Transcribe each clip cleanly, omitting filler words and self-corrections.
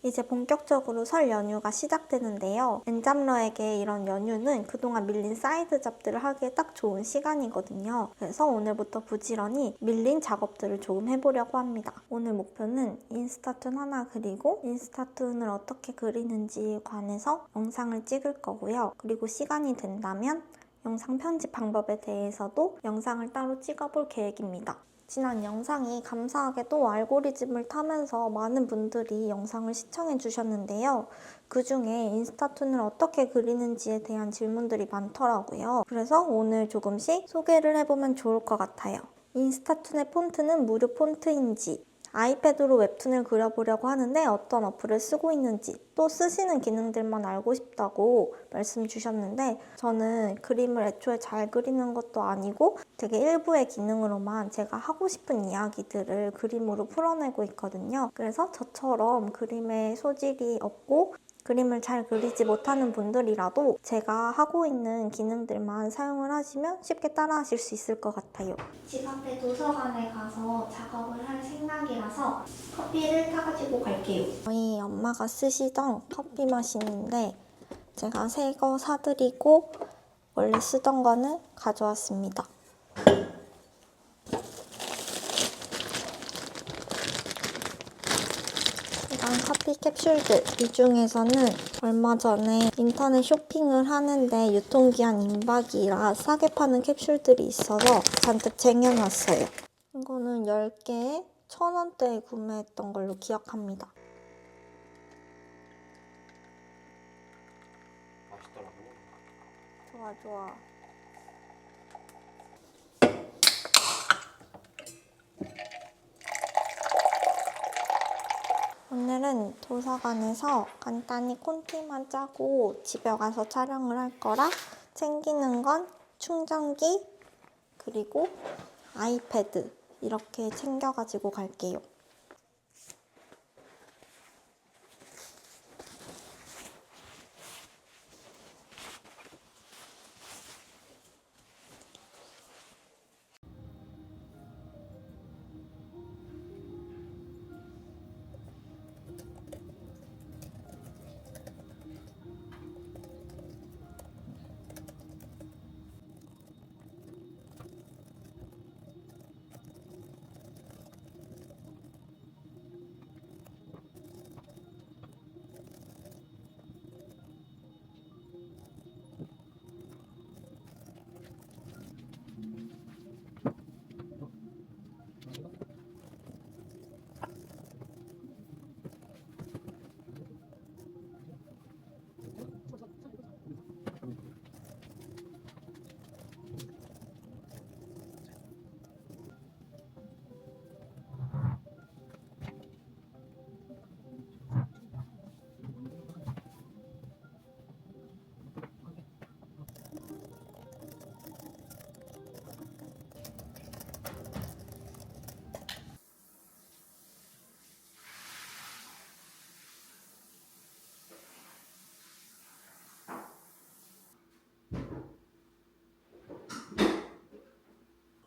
이제 본격적으로 설 연휴가 시작되는데요. 엔잡러에게 이런 연휴는 그동안 밀린 사이드 잡들을 하기에 딱 좋은 시간이거든요. 그래서 오늘부터 부지런히 밀린 작업들을 조금 해보려고 합니다. 오늘 목표는 인스타툰 하나 그리고 인스타툰을 어떻게 그리는지에 관해서 영상을 찍을 거고요. 그리고 시간이 된다면 영상 편집 방법에 대해서도 영상을 따로 찍어볼 계획입니다. 지난 영상이 감사하게도 알고리즘을 타면서 많은 분들이 영상을 시청해 주셨는데요. 그 중에 인스타툰을 어떻게 그리는지에 대한 질문들이 많더라고요. 그래서 오늘 조금씩 소개를 해보면 좋을 것 같아요. 인스타툰의 폰트는 무료 폰트인지, 아이패드로 웹툰을 그려보려고 하는데 어떤 어플을 쓰고 있는지, 또 쓰시는 기능들만 알고 싶다고 말씀 주셨는데 저는 그림을 애초에 잘 그리는 것도 아니고 되게 일부의 기능으로만 제가 하고 싶은 이야기들을 그림으로 풀어내고 있거든요. 그래서 저처럼 그림에 소질이 없고 그림을 잘 그리지 못하는 분들이라도 제가 하고 있는 기능들만 사용을 하시면 쉽게 따라 하실 수 있을 것 같아요. 집 앞에 도서관에 가서 작업을 할 생각이라서 커피를 타가지고 갈게요. 저희 엄마가 쓰시던 커피 머신인데 제가 새 거 사드리고 원래 쓰던 거는 가져왔습니다. 이런 커피 캡슐들, 이 중에서는 얼마 전에 인터넷 쇼핑을 하는데 유통기한 임박이라 싸게 파는 캡슐들이 있어서 잔뜩 쟁여놨어요. 이거는 10개에 1,000원대에 구매했던 걸로 기억합니다. 맛있더라고. 좋아, 좋아. 오늘은 도서관에서 간단히 콘티만 짜고 집에 가서 촬영을 할 거라 챙기는 건 충전기 그리고 아이패드 이렇게 챙겨가지고 갈게요.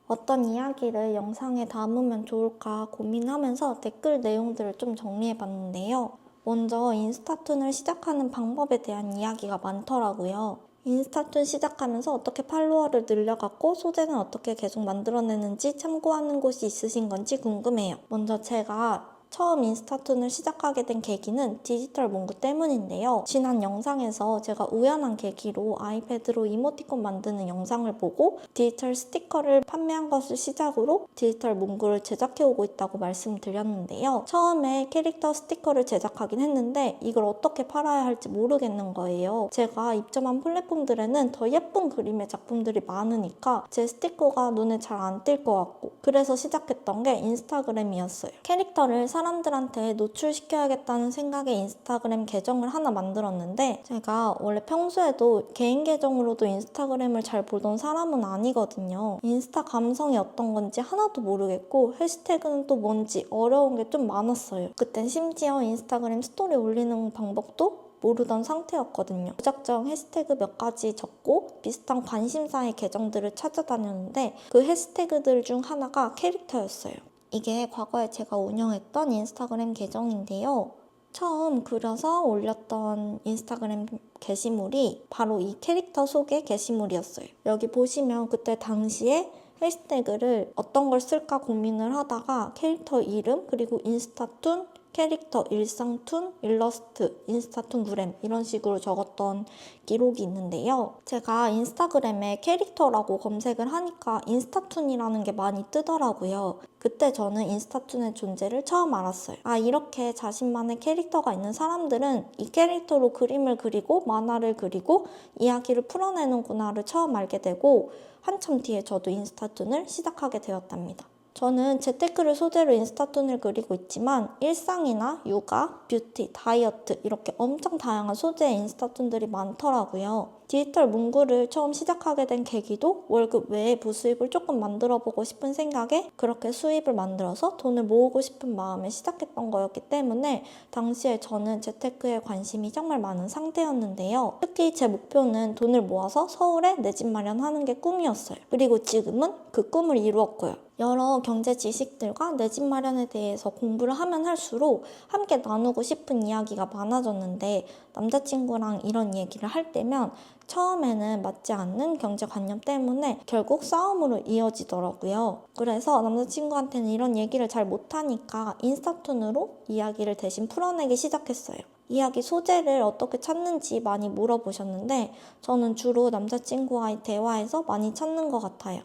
어떤 이야기를 영상에 담으면 좋을까 고민하면서 댓글 내용들을 좀 정리해봤는데요. 먼저 인스타툰을 시작하는 방법에 대한 이야기가 많더라고요. 인스타툰 시작하면서 어떻게 팔로워를 늘려갔고 소재는 어떻게 계속 만들어내는지 참고하는 곳이 있으신 건지 궁금해요. 먼저 제가 처음 인스타툰을 시작하게 된 계기는 디지털 문구 때문인데요. 지난 영상에서 제가 우연한 계기로 아이패드로 이모티콘 만드는 영상을 보고 디지털 스티커를 판매한 것을 시작으로 디지털 문구를 제작해오고 있다고 말씀드렸는데요. 처음에 캐릭터 스티커를 제작하긴 했는데 이걸 어떻게 팔아야 할지 모르겠는 거예요. 제가 입점한 플랫폼들에는 더 예쁜 그림의 작품들이 많으니까 제 스티커가 눈에 잘 안 띌 것 같고 그래서 시작했던 게 인스타그램이었어요. 캐릭터를 사람들한테 노출시켜야겠다는 생각에 인스타그램 계정을 하나 만들었는데 제가 원래 평소에도 개인 계정으로도 인스타그램을 잘 보던 사람은 아니거든요. 인스타 감성이 어떤 건지 하나도 모르겠고 해시태그는 또 뭔지 어려운 게 좀 많았어요. 그땐 심지어 인스타그램 스토리 올리는 방법도 모르던 상태였거든요. 무작정 해시태그 몇 가지 적고 비슷한 관심사의 계정들을 찾아다녔는데 그 해시태그들 중 하나가 캐릭터였어요. 이게 과거에 제가 운영했던 인스타그램 계정인데요. 처음 그려서 올렸던 인스타그램 게시물이 바로 이 캐릭터 속의 게시물이었어요. 여기 보시면 그때 당시에 해시태그를 어떤 걸 쓸까 고민을 하다가 캐릭터 이름, 그리고 인스타툰, 캐릭터 일상툰, 일러스트, 인스타툰 그램 이런 식으로 적었던 기록이 있는데요. 제가 인스타그램에 캐릭터라고 검색을 하니까 인스타툰이라는 게 많이 뜨더라고요. 그때 저는 인스타툰의 존재를 처음 알았어요. 아, 이렇게 자신만의 캐릭터가 있는 사람들은 이 캐릭터로 그림을 그리고 만화를 그리고 이야기를 풀어내는구나를 처음 알게 되고, 한참 뒤에 저도 인스타툰을 시작하게 되었답니다. 저는 재테크를 소재로 인스타툰을 그리고 있지만 일상이나 육아, 뷰티, 다이어트 이렇게 엄청 다양한 소재의 인스타툰들이 많더라고요. 디지털 문구를 처음 시작하게 된 계기도 월급 외에 부수입을 조금 만들어보고 싶은 생각에 그렇게 수입을 만들어서 돈을 모으고 싶은 마음에 시작했던 거였기 때문에 당시에 저는 재테크에 관심이 정말 많은 상태였는데요. 특히 제 목표는 돈을 모아서 서울에 내 집 마련하는 게 꿈이었어요. 그리고 지금은 그 꿈을 이루었고요. 여러 경제 지식들과 내 집 마련에 대해서 공부를 하면 할수록 함께 나누고 싶은 이야기가 많아졌는데, 남자친구랑 이런 얘기를 할 때면 처음에는 맞지 않는 경제관념 때문에 결국 싸움으로 이어지더라고요. 그래서 남자친구한테는 이런 얘기를 잘 못하니까 인스타툰으로 이야기를 대신 풀어내기 시작했어요. 이야기 소재를 어떻게 찾는지 많이 물어보셨는데 저는 주로 남자친구와의 대화에서 많이 찾는 것 같아요.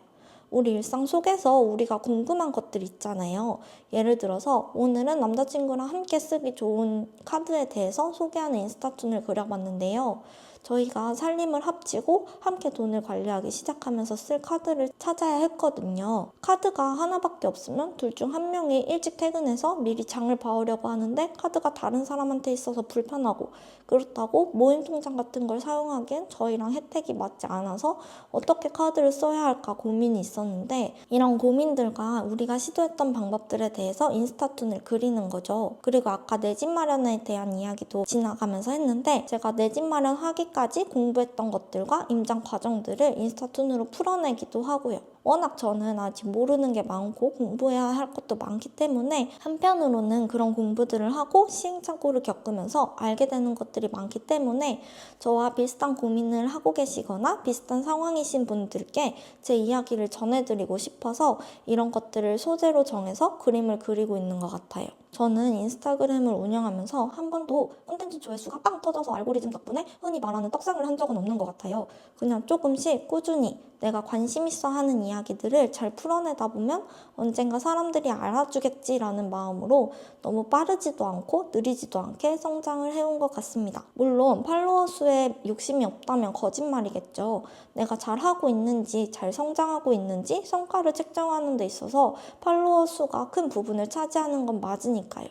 우리 일상 속에서 우리가 궁금한 것들 있잖아요. 예를 들어서 오늘은 남자친구랑 함께 쓰기 좋은 카드에 대해서 소개하는 인스타툰을 그려봤는데요. 저희가 살림을 합치고 함께 돈을 관리하기 시작하면서 쓸 카드를 찾아야 했거든요. 카드가 하나밖에 없으면 둘 중 한 명이 일찍 퇴근해서 미리 장을 봐오려고 하는데 카드가 다른 사람한테 있어서 불편하고, 그렇다고 모임 통장 같은 걸 사용하기엔 저희랑 혜택이 맞지 않아서 어떻게 카드를 써야 할까 고민이 있었는데, 이런 고민들과 우리가 시도했던 방법들에 대해서 인스타툰을 그리는 거죠. 그리고 아까 내 집 마련에 대한 이야기도 지나가면서 했는데, 제가 내 집 마련 하기까지 공부했던 것들과 임장 과정들을 인스타툰으로 풀어내기도 하고요. 워낙 저는 아직 모르는 게 많고 공부해야 할 것도 많기 때문에 한편으로는 그런 공부들을 하고 시행착오를 겪으면서 알게 되는 것들이 많기 때문에 저와 비슷한 고민을 하고 계시거나 비슷한 상황이신 분들께 제 이야기를 전해드리고 싶어서 이런 것들을 소재로 정해서 그림을 그리고 있는 것 같아요. 저는 인스타그램을 운영하면서 한 번도 콘텐츠 조회수가 빵 터져서 알고리즘 덕분에 흔히 말하는 떡상을 한 적은 없는 것 같아요. 그냥 조금씩 꾸준히 내가 관심 있어 하는 이야기들을 잘 풀어내다 보면 언젠가 사람들이 알아주겠지라는 마음으로 너무 빠르지도 않고 느리지도 않게 성장을 해온 것 같습니다. 물론 팔로워 수에 욕심이 없다면 거짓말이겠죠. 내가 잘하고 있는지, 잘 성장하고 있는지 성과를 측정하는 데 있어서 팔로워 수가 큰 부분을 차지하는 건 맞으니까요.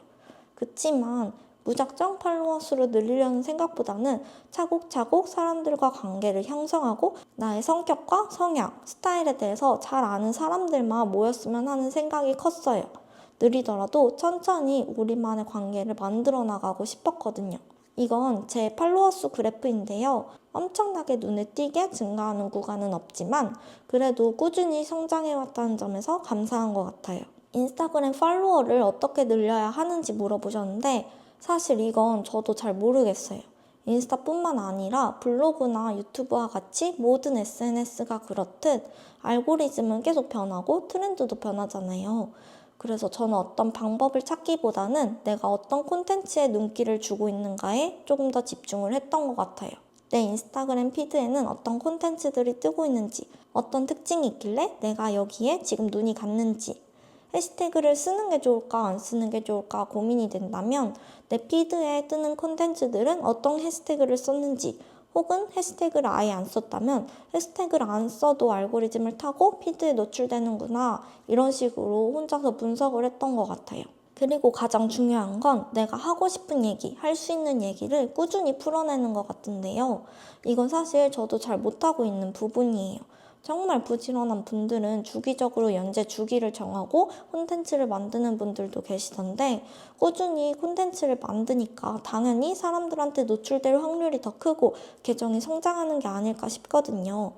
그치만 무작정 팔로워 수를 늘리려는 생각보다는 차곡차곡 사람들과 관계를 형성하고 나의 성격과 성향, 스타일에 대해서 잘 아는 사람들만 모였으면 하는 생각이 컸어요. 느리더라도 천천히 우리만의 관계를 만들어 나가고 싶었거든요. 이건 제 팔로워 수 그래프인데요. 엄청나게 눈에 띄게 증가하는 구간은 없지만 그래도 꾸준히 성장해왔다는 점에서 감사한 것 같아요. 인스타그램 팔로워를 어떻게 늘려야 하는지 물어보셨는데 사실 이건 저도 잘 모르겠어요. 인스타뿐만 아니라 블로그나 유튜브와 같이 모든 SNS가 그렇듯 알고리즘은 계속 변하고 트렌드도 변하잖아요. 그래서 저는 어떤 방법을 찾기보다는 내가 어떤 콘텐츠에 눈길을 주고 있는가에 조금 더 집중을 했던 것 같아요. 내 인스타그램 피드에는 어떤 콘텐츠들이 뜨고 있는지, 어떤 특징이 있길래 내가 여기에 지금 눈이 갔는지, 해시태그를 쓰는 게 좋을까 안 쓰는 게 좋을까 고민이 된다면 내 피드에 뜨는 콘텐츠들은 어떤 해시태그를 썼는지, 혹은 해시태그를 아예 안 썼다면 해시태그를 안 써도 알고리즘을 타고 피드에 노출되는구나, 이런 식으로 혼자서 분석을 했던 것 같아요. 그리고 가장 중요한 건 내가 하고 싶은 얘기, 할 수 있는 얘기를 꾸준히 풀어내는 것 같은데요. 이건 사실 저도 잘 못하고 있는 부분이에요. 정말 부지런한 분들은 주기적으로 연재 주기를 정하고 콘텐츠를 만드는 분들도 계시던데, 꾸준히 콘텐츠를 만드니까 당연히 사람들한테 노출될 확률이 더 크고 계정이 성장하는 게 아닐까 싶거든요.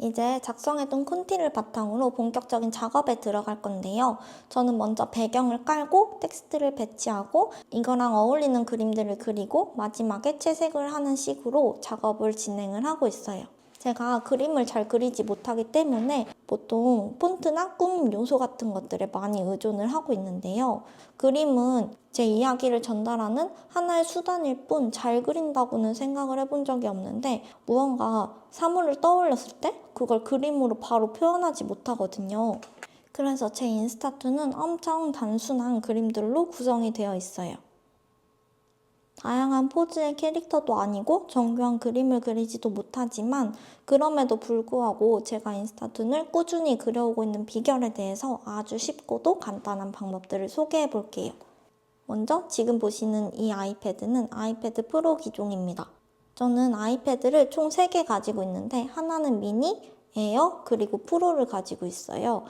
이제 작성해둔 콘티를 바탕으로 본격적인 작업에 들어갈 건데요. 저는 먼저 배경을 깔고 텍스트를 배치하고 이거랑 어울리는 그림들을 그리고 마지막에 채색을 하는 식으로 작업을 진행을 하고 있어요. 제가 그림을 잘 그리지 못하기 때문에 보통 폰트나 꾸밈 요소 같은 것들에 많이 의존을 하고 있는데요. 그림은 제 이야기를 전달하는 하나의 수단일 뿐 잘 그린다고는 생각을 해본 적이 없는데 무언가 사물을 떠올렸을 때 그걸 그림으로 바로 표현하지 못하거든요. 그래서 제 인스타2는 엄청 단순한 그림들로 구성이 되어 있어요. 다양한 포즈의 캐릭터도 아니고 정교한 그림을 그리지도 못하지만 그럼에도 불구하고 제가 인스타툰을 꾸준히 그려오고 있는 비결에 대해서 아주 쉽고도 간단한 방법들을 소개해 볼게요. 먼저 지금 보시는 이 아이패드는 아이패드 프로 기종입니다. 저는 아이패드를 총 3개 가지고 있는데 하나는 미니, 에어, 그리고 프로를 가지고 있어요.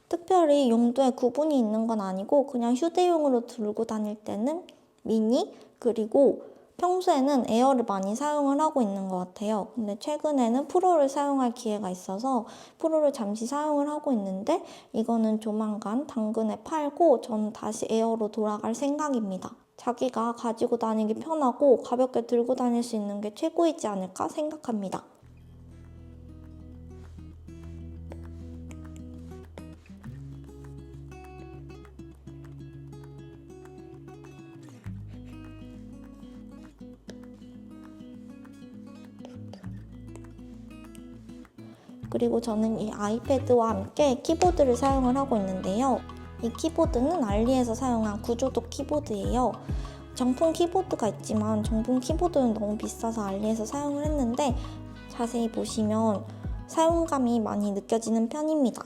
특별히 용도에 구분이 있는 건 아니고 그냥 휴대용으로 들고 다닐 때는 미니, 그리고 평소에는 에어를 많이 사용을 하고 있는 것 같아요. 근데 최근에는 프로를 사용할 기회가 있어서 프로를 잠시 사용을 하고 있는데 이거는 조만간 당근에 팔고 저는 다시 에어로 돌아갈 생각입니다. 자기가 가지고 다니기 편하고 가볍게 들고 다닐 수 있는 게 최고이지 않을까 생각합니다. 그리고 저는 이 아이패드와 함께 키보드를 사용을 하고 있는데요. 이 키보드는 알리에서 사용한 구조도 키보드예요. 정품 키보드가 있지만 정품 키보드는 너무 비싸서 알리에서 사용을 했는데 자세히 보시면 사용감이 많이 느껴지는 편입니다.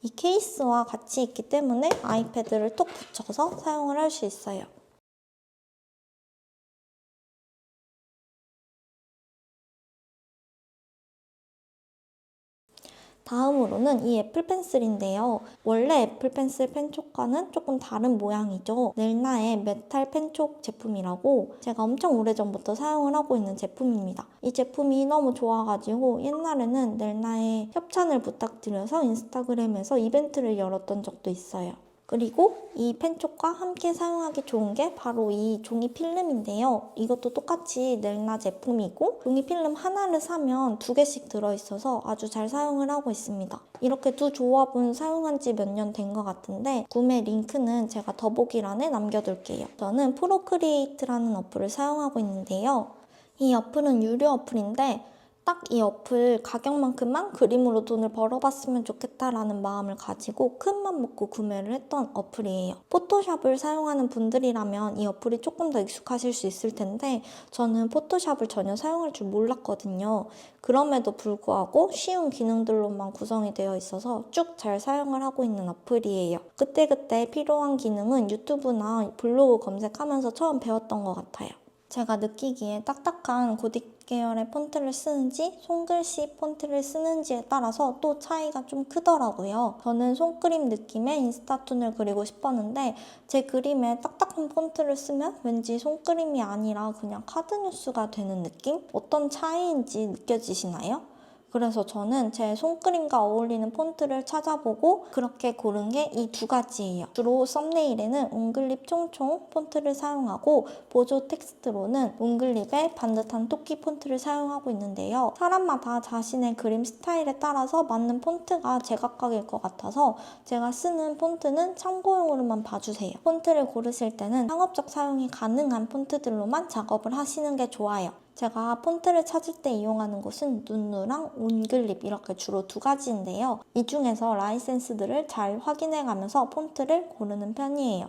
이 케이스와 같이 있기 때문에 아이패드를 톡 붙여서 사용을 할 수 있어요. 다음으로는 이 애플 펜슬인데요. 원래 애플 펜슬 펜촉과는 조금 다른 모양이죠. 넬나의 메탈 펜촉 제품이라고 제가 엄청 오래전부터 사용을 하고 있는 제품입니다. 이 제품이 너무 좋아가지고 옛날에는 넬나에 협찬을 부탁드려서 인스타그램에서 이벤트를 열었던 적도 있어요. 그리고 이 펜촉과 함께 사용하기 좋은 게 바로 이 종이 필름인데요. 이것도 똑같이 넬나 제품이고 종이 필름 하나를 사면 2개씩 들어있어서 아주 잘 사용을 하고 있습니다. 이렇게 두 조합은 사용한 지 몇 년 된 것 같은데 구매 링크는 제가 더보기란에 남겨둘게요. 저는 프로크리에이트라는 어플을 사용하고 있는데요. 이 어플은 유료 어플인데 딱 이 어플 가격만큼만 그림으로 돈을 벌어봤으면 좋겠다라는 마음을 가지고 큰맘 먹고 구매를 했던 어플이에요. 포토샵을 사용하는 분들이라면 이 어플이 조금 더 익숙하실 수 있을 텐데 저는 포토샵을 전혀 사용할 줄 몰랐거든요. 그럼에도 불구하고 쉬운 기능들로만 구성이 되어 있어서 쭉 잘 사용을 하고 있는 어플이에요. 그때그때 필요한 기능은 유튜브나 블로그 검색하면서 처음 배웠던 것 같아요. 제가 느끼기에 딱딱한 고딕 계열의 폰트를 쓰는지 손글씨 폰트를 쓰는지에 따라서 또 차이가 좀 크더라고요. 저는 손그림 느낌의 인스타툰을 그리고 싶었는데 제 그림에 딱딱한 폰트를 쓰면 왠지 손그림이 아니라 그냥 카드뉴스가 되는 느낌? 어떤 차이인지 느껴지시나요? 그래서 저는 제 손그림과 어울리는 폰트를 찾아보고 그렇게 고른 게 이 2가지예요. 주로 썸네일에는 옹글립 총총 폰트를 사용하고 보조 텍스트로는 옹글립의 반듯한 토끼 폰트를 사용하고 있는데요. 사람마다 자신의 그림 스타일에 따라서 맞는 폰트가 제각각일 것 같아서 제가 쓰는 폰트는 참고용으로만 봐주세요. 폰트를 고르실 때는 상업적 사용이 가능한 폰트들로만 작업을 하시는 게 좋아요. 제가 폰트를 찾을 때 이용하는 곳은 눈누랑 온글립 이렇게 주로 2가지인데요. 이 중에서 라이센스들을 잘 확인해가면서 폰트를 고르는 편이에요.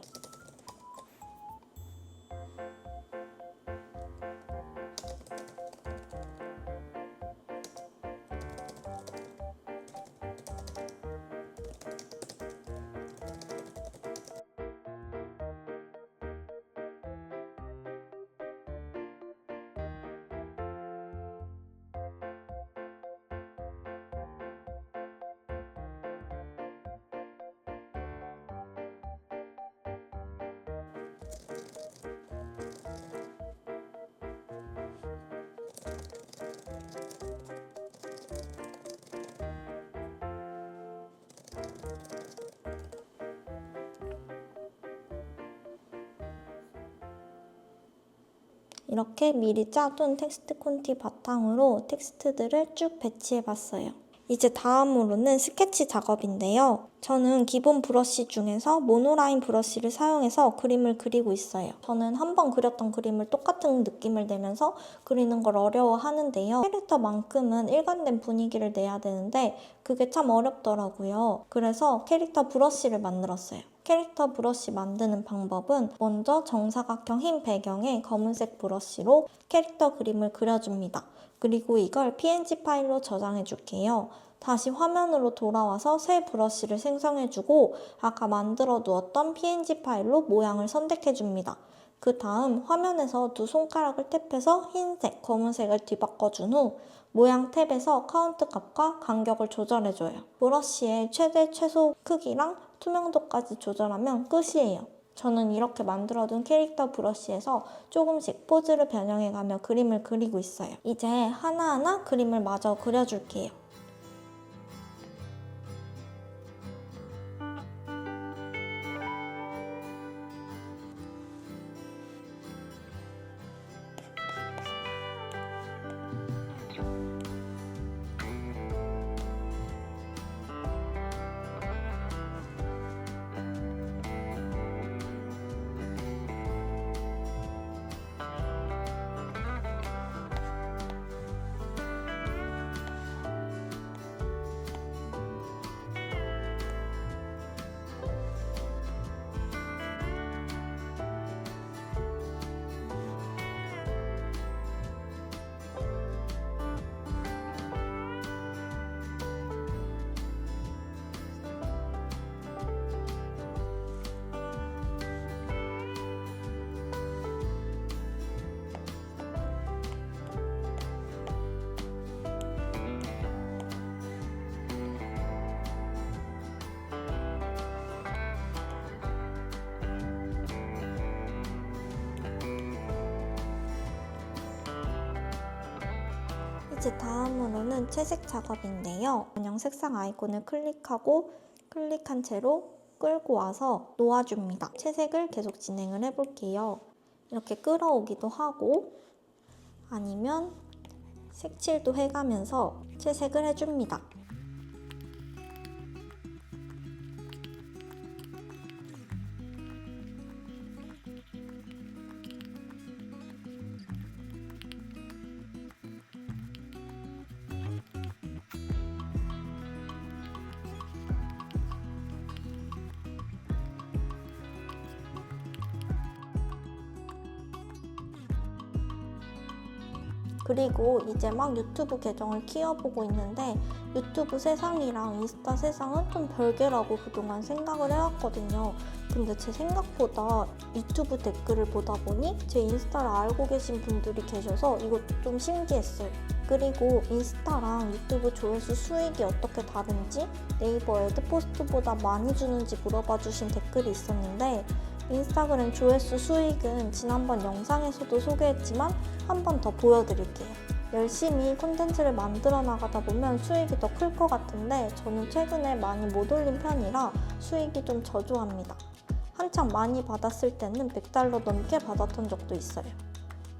이렇게 미리 짜둔 텍스트 콘티 바탕으로 텍스트들을 쭉 배치해봤어요. 이제 다음으로는 스케치 작업인데요. 저는 기본 브러쉬 중에서 모노라인 브러쉬를 사용해서 그림을 그리고 있어요. 저는 한번 그렸던 그림을 똑같은 느낌을 내면서 그리는 걸 어려워하는데요. 캐릭터만큼은 일관된 분위기를 내야 되는데 그게 참 어렵더라고요. 그래서 캐릭터 브러쉬를 만들었어요. 캐릭터 브러쉬 만드는 방법은 먼저 정사각형 흰 배경에 검은색 브러쉬로 캐릭터 그림을 그려줍니다. 그리고 이걸 PNG 파일로 저장해 줄게요. 다시 화면으로 돌아와서 새 브러쉬를 생성해주고 아까 만들어 두었던 PNG 파일로 모양을 선택해 줍니다. 그 다음 화면에서 두 손가락을 탭해서 흰색, 검은색을 뒤바꿔준 후 모양 탭에서 카운트 값과 간격을 조절해줘요. 브러쉬의 최대, 최소 크기랑 투명도까지 조절하면 끝이에요. 저는 이렇게 만들어둔 캐릭터 브러쉬에서 조금씩 포즈를 변형해가며 그림을 그리고 있어요. 이제 하나하나 그림을 마저 그려줄게요. 이제 다음으로는 채색 작업인데요. 원형 색상 아이콘을 클릭하고 클릭한 채로 끌고 와서 놓아줍니다. 채색을 계속 진행을 해볼게요. 이렇게 끌어오기도 하고 아니면 색칠도 해가면서 채색을 해줍니다. 그리고 이제 막 유튜브 계정을 키워보고 있는데 유튜브 세상이랑 인스타 세상은 좀 별개라고 그동안 생각을 해왔거든요. 근데 제 생각보다 유튜브 댓글을 보다 보니 제 인스타를 알고 계신 분들이 계셔서 이것도 좀 신기했어요. 그리고 인스타랑 유튜브 조회수 수익이 어떻게 다른지, 네이버 애드포스트보다 많이 주는지 물어봐 주신 댓글이 있었는데 인스타그램 조회수 수익은 지난번 영상에서도 소개했지만 한 번 더 보여드릴게요. 열심히 콘텐츠를 만들어 나가다 보면 수익이 더 클 것 같은데 저는 최근에 많이 못 올린 편이라 수익이 좀 저조합니다. 한창 많이 받았을 때는 $100 넘게 받았던 적도 있어요.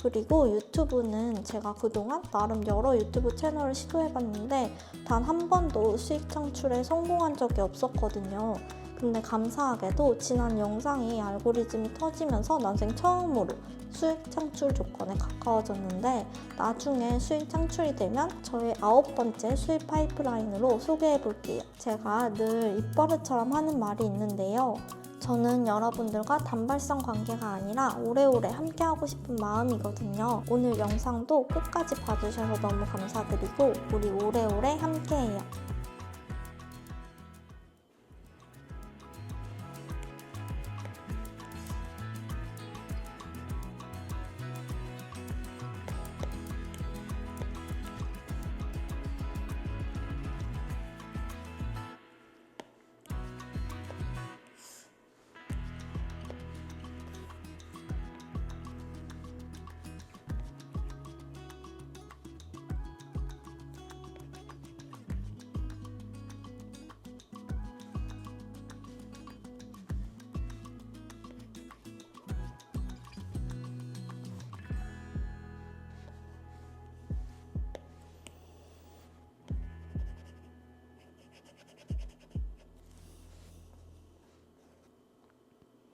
그리고 유튜브는 제가 그동안 나름 여러 유튜브 채널을 시도해봤는데 단 한 번도 수익 창출에 성공한 적이 없었거든요. 근데 감사하게도 지난 영상이 알고리즘이 터지면서 난생 처음으로 수익 창출 조건에 가까워졌는데 나중에 수익 창출이 되면 저의 9번째 수익 파이프라인으로 소개해 볼게요. 제가 늘 입버릇처럼 하는 말이 있는데요. 저는 여러분들과 단발성 관계가 아니라 오래오래 함께하고 싶은 마음이거든요. 오늘 영상도 끝까지 봐주셔서 너무 감사드리고 우리 오래오래 함께해요.